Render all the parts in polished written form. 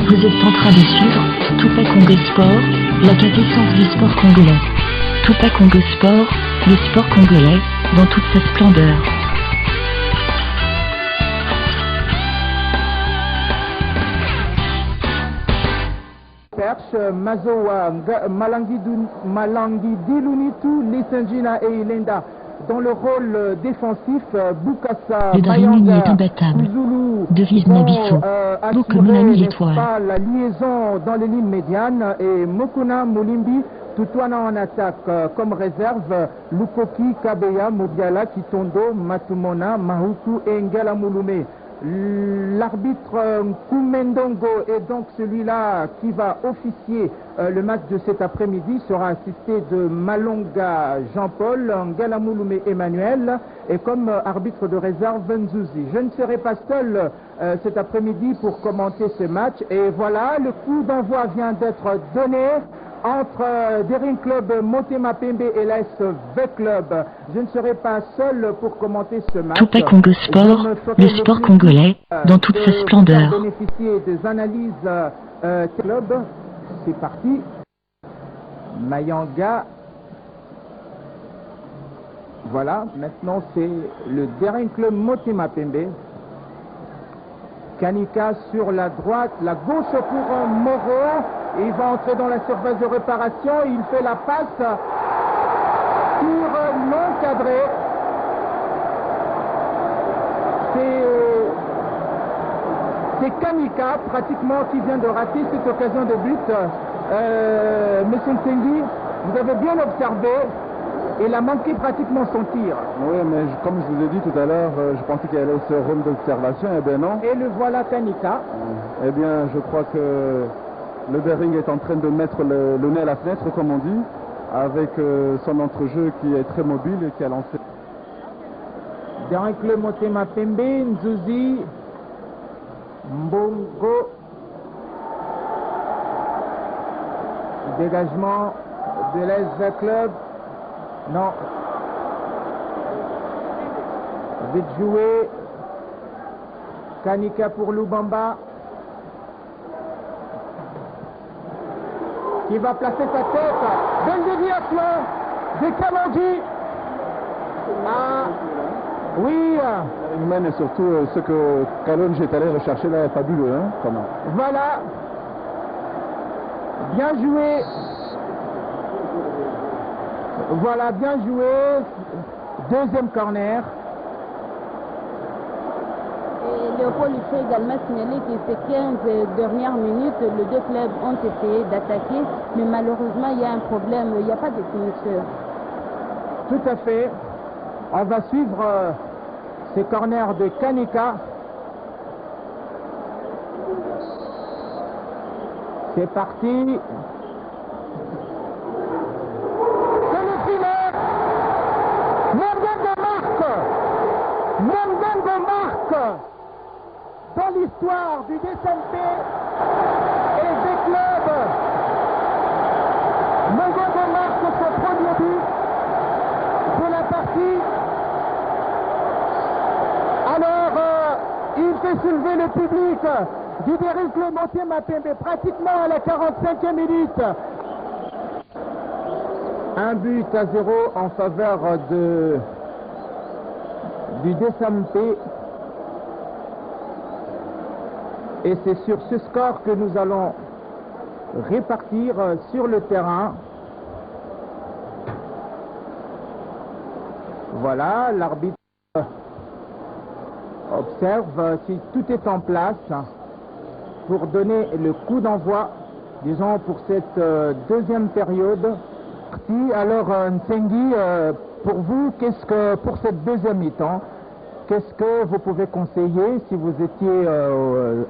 Vous êtes en train de suivre Tupac Congo Sport, la quintessence du sport congolais. Tupac Congo Sport, le sport congolais, dans toute sa splendeur. Perche, Mazowa, Malangi Dilunitu, Lisengina et Ilenda. Dans le rôle défensif, Bukasa, Le Darimuni Mayanga, est imbattable. Uzulu Devise vont Nabisso. Bouc Moulani l'étoile. la liaison dans les lignes médianes et Mokuna Mulimbi, Tutwana en attaque comme réserve, Lukoki, Kabeya, Mobiala, Kitondo, Matumona, Mahuku et Ngala Mouloumé. L'arbitre Koumendongo est donc celui-là qui va officier le match de cet après-midi, sera assisté de Malonga Jean-Paul, Ngala Mouloumé Emmanuel et comme arbitre de réserve Nzouzi. Je ne serai pas seul cet après-midi pour commenter ce match et voilà, le coup d'envoi vient d'être donné entre Daring Club Motema Pembe et l'AS V-Club. Je ne serai pas seul pour commenter ce match. Tupac Congo Sport, le sport congolais, dans toute sa splendeur. Bénéficier des analyses club. C'est parti. Mayanga. Voilà, maintenant c'est le Daring Club Motema Pembe. Kanika sur la droite, la gauche pour Moreau. Il va entrer dans la surface de réparation. Il fait la passe. Tir non cadré. C'est Kanika pratiquement qui vient de rater cette occasion de but. Monsieur Nsengi, vous avez bien observé. Il a manqué pratiquement son tir. Oui, mais comme je vous ai dit tout à l'heure, je pensais qu'il allait ce rôle d'observation, eh bien non. Et le voilà Kanika. Eh bien, je crois que le Daring est en train de mettre le nez à la fenêtre, comme on dit, avec son entrejeu qui est très mobile et qui a lancé. Daring Club Motema Pembe, Nzouzi, Mbongo. Dégagement de l'AS Club. Non. Vite joué. Kanika pour Lubamba. Qui va placer sa tête. Belle déviation de Kamandi. Ah, oui. Humaine et surtout ce que Kalonji est allé rechercher là est fabuleux. Hein, comment. Voilà. Bien joué. Voilà, bien joué. Deuxième corner. Et Léopold, il faut également signaler que ces 15 dernières minutes, les deux clubs ont essayé d'attaquer, mais malheureusement, il y a un problème, il n'y a pas de finisseur. Tout à fait. On va suivre ces corners de Kanika. C'est parti. Mongongo marque dans l'histoire du DSMP et des clubs. Mongongo marque son premier but de la partie. Alors, il fait soulever le public du Daring Club Motema Pembe pratiquement à la 45e minute. 1-0 en faveur du DSMP. Et c'est sur ce score que nous allons répartir sur le terrain. Voilà, l'arbitre observe si tout est en place pour donner le coup d'envoi, disons, pour cette deuxième période. Alors, Nsengi, pour vous, qu'est-ce que pour cette deuxième mi-temps, qu'est-ce que vous pouvez conseiller si vous étiez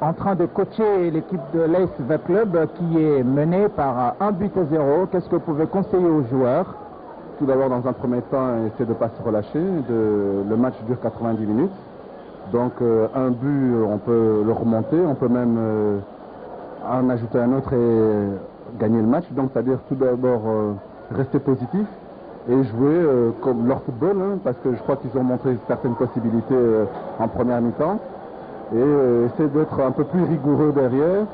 en train de coacher l'équipe de l'AS V-Club qui est menée par 1-0? Qu'est-ce que vous pouvez conseiller aux joueurs? Tout d'abord, dans un premier temps, essayer de ne pas se relâcher. Le match dure 90 minutes. Donc, un but, on peut le remonter. On peut même en ajouter un autre et gagner le match. Donc, c'est-à-dire tout d'abord rester positif et jouer comme leur football, hein, parce que je crois qu'ils ont montré certaines possibilités en première mi-temps. Et essayer d'être un peu plus rigoureux derrière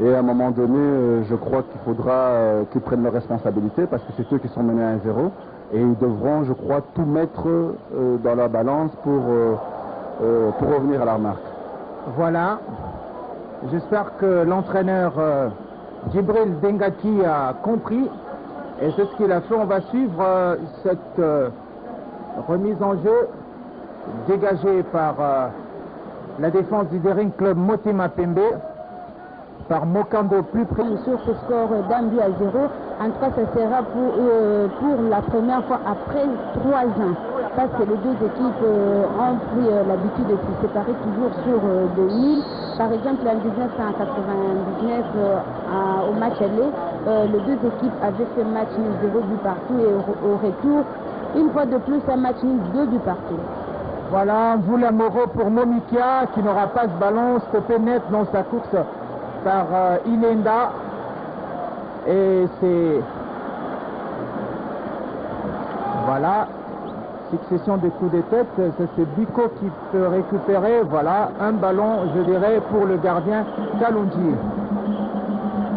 Et à un moment donné, je crois qu'il faudra qu'ils prennent leurs responsabilités parce que c'est eux qui sont menés à 1-0. Et ils devront, je crois, tout mettre dans la balance pour revenir à la remarque. Voilà. J'espère que l'entraîneur Djibril Dengaki a compris. Et c'est ce qu'il a fait. On va suivre cette remise en jeu dégagée par la défense du Daring Club Motema Pembe. Par Mokando plus près. Sur ce score d'un but à 0, en tout cas ça sera pour la première fois après 3 ans. Parce que les deux équipes ont pris l'habitude de se séparer toujours sur 2000. Par exemple en 1999 au match aller, les deux équipes avaient fait match nul 0 but partout et au retour, une fois de plus un match nul 2 buts partout. Voilà, Mvula Moro pour Momikia qui n'aura pas ce ballon, stoppé net dans sa course par Ilenda. Et c'est... Voilà, succession de coups de tête, c'est Biko qui peut récupérer. Voilà, un ballon, je dirais, pour le gardien Kalonji.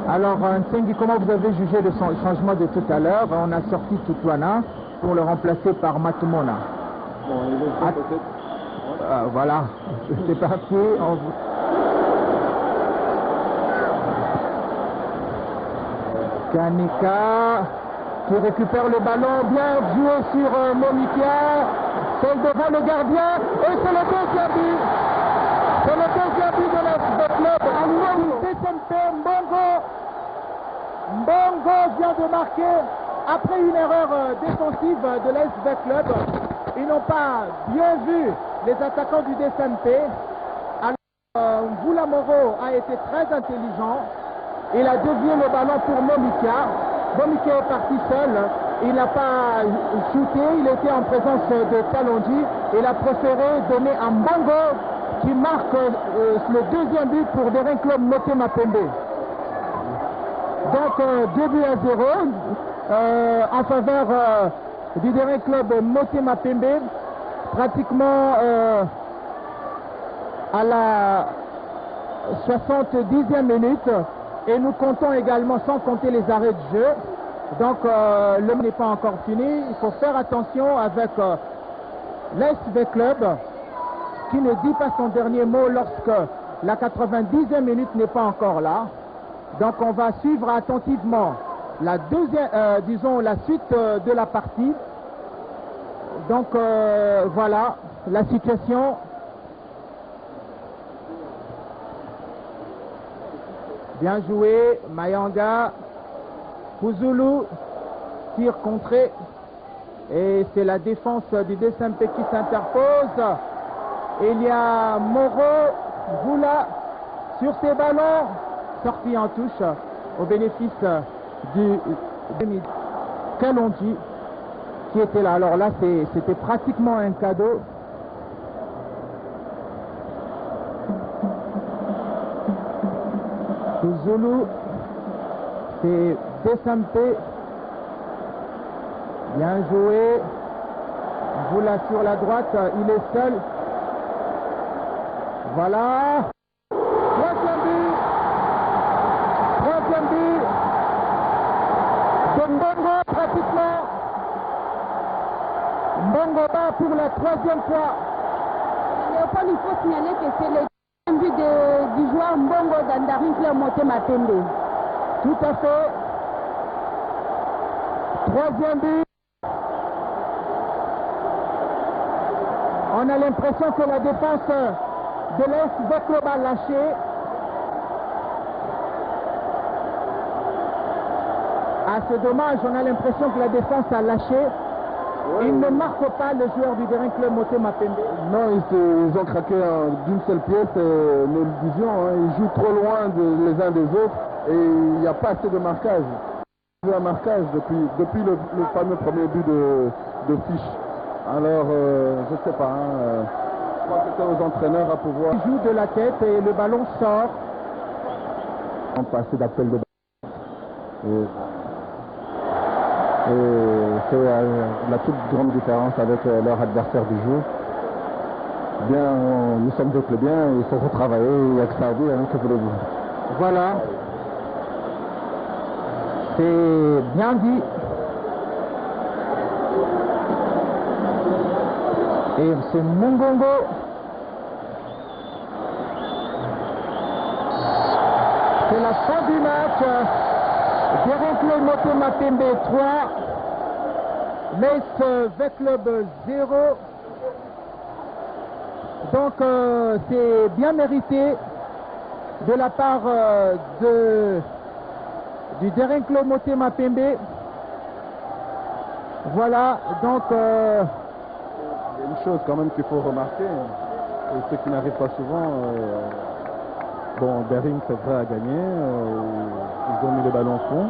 Alors, Nsengi, comment vous avez jugé le changement de tout à l'heure? On a sorti Tutwana pour le remplacer par Matumona. Bon, voilà, c'est parti. Kanika qui récupère le ballon, bien joué sur Momikia, c'est devant le gardien, et c'est le deuxième but. C'est le deuxième but de notre club. DSMP Mbongo vient de marquer après une erreur défensive de l'SV Club. Ils n'ont pas bien vu les attaquants du DSMP. Alors, Mvula Moro a été très intelligent. Il a dévié le ballon pour Momikia. Momikia est parti seul. Il n'a pas shooté. Il était en présence de Kalonji. Il a préféré donner à Mbongo qui marque le deuxième but pour Daring Club Motema Pembe. Donc 2 buts à 0 en faveur du Daring Club Motema Pembe. Pratiquement à la 70e minute. Et nous comptons également, sans compter les arrêts de jeu. Donc le match n'est pas encore fini. Il faut faire attention avec l'SV Club qui ne dit pas son dernier mot lorsque la 90e minute n'est pas encore là. Donc on va suivre attentivement la deuxième, disons la suite de la partie. Donc voilà la situation. Bien joué, Mayanga, Kuzulu, tir contré. Et c'est la défense du DSMP qui s'interpose. Il y a Moro, Voula sur ses ballons, sorti en touche au bénéfice du Kalonji qui était là. Alors là, c'était pratiquement un cadeau. Zulu, c'est DSMP. Bien joué. Voula sur la droite, il est seul. Voilà. Troisième but. Troisième but. De Mbongo pratiquement. Mbongo bat pour la troisième fois. Léopold, il faut signaler que c'est le but du joueur Mbongo dans Daring Club Motema Pembe. Tout à fait. Troisième but. On a l'impression que la défense de l'SV Club a lâché. Ah, c'est dommage, on a l'impression que la défense a lâché. Il ne marque pas le joueur du Daring Club Motema Pembe. Non, ils ont craqué d'une seule pièce, nous le disions, hein, ils jouent trop loin les uns des autres et il n'y a pas assez de marquage. Il y a un marquage depuis le fameux premier but de Fiche. Alors, je ne sais pas, je crois que c'est aux entraîneurs à pouvoir... Il joue de la tête et le ballon sort. On passe d'appel de ballon. Et c'est la toute grande différence avec leur adversaire du jour. Bien, nous sommes deux clubs bien, il faut retravailler, il y a que ça à dire, hein, que voulez-vous. Voilà, C'est bien dit. Et c'est Mongongo. C'est la fin du match. Guérin Motema Pembe 3. Metz V-Club 0. Donc c'est bien mérité de la part du Guérin Motema Pembe. Voilà, donc Il y a une chose quand même qu'il faut remarquer, et ce qui n'arrive pas souvent, bon, Bering c'est vrai à gagner, ils ont mis le ballon au fond.